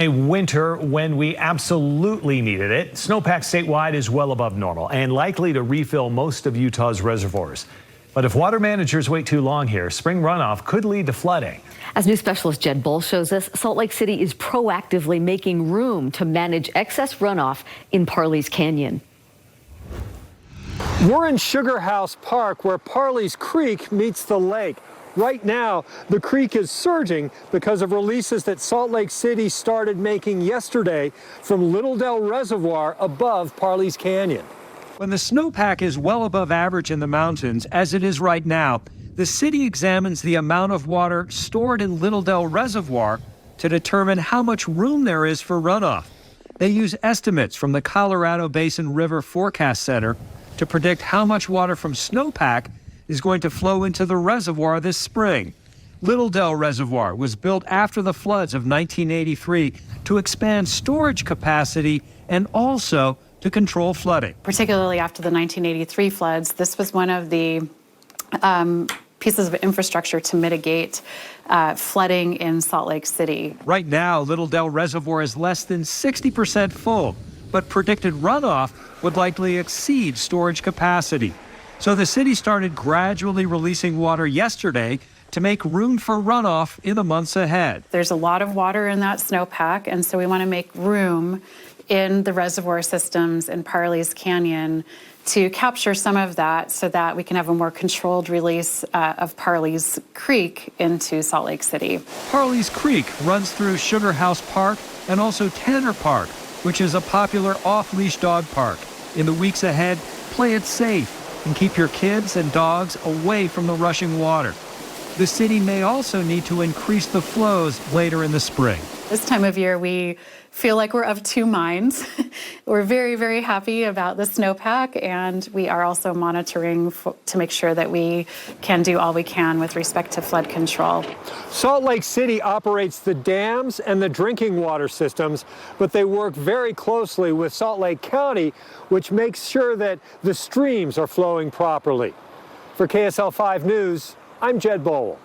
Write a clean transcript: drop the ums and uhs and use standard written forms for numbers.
A winter when we absolutely needed it. Snowpack statewide is well above normal and likely to refill most of Utah's reservoirs. But if water managers wait too long here, spring runoff could lead to flooding. As news specialist Jed Bull shows us, Salt Lake City is proactively making room to manage excess runoff in Parleys Canyon. We're in Sugar House Park, where Parleys Creek meets the lake. Right now, the creek is surging because of releases that Salt Lake City started making yesterday from Little Dell Reservoir above Parleys Canyon. When the snowpack is well above average in the mountains, as it is right now, the city examines the amount of water stored in Little Dell Reservoir to determine how much room there is for runoff. They use estimates from the Colorado Basin River Forecast Center to predict how much water from snowpack is going to flow into the reservoir this spring. Little Dell Reservoir was built after the floods of 1983 to expand storage capacity and also to control flooding. Particularly after the 1983 floods, this was one of the pieces of infrastructure to mitigate flooding in Salt Lake City. Right now, Little Dell Reservoir is less than 60% full, but predicted runoff would likely exceed storage capacity. So the city started gradually releasing water yesterday to make room for runoff in the months ahead. There's a lot of water in that snowpack, and so we want to make room in the reservoir systems in Parleys Canyon to capture some of that so that we can have a more controlled release of Parleys Creek into Salt Lake City. Parleys Creek runs through Sugar House Park and also Tanner Park, which is a popular off-leash dog park. In the weeks ahead, play it safe and keep your kids and dogs away from the rushing water. The city may also need to increase the flows later in the spring. This time of year, we feel like we're of two minds. We're very, very happy about the snowpack, and we are also monitoring to make sure that we can do all we can with respect to flood control. Salt Lake City operates the dams and the drinking water systems, but they work very closely with Salt Lake County, which makes sure that the streams are flowing properly. For KSL 5 News, I'm Jed Bull.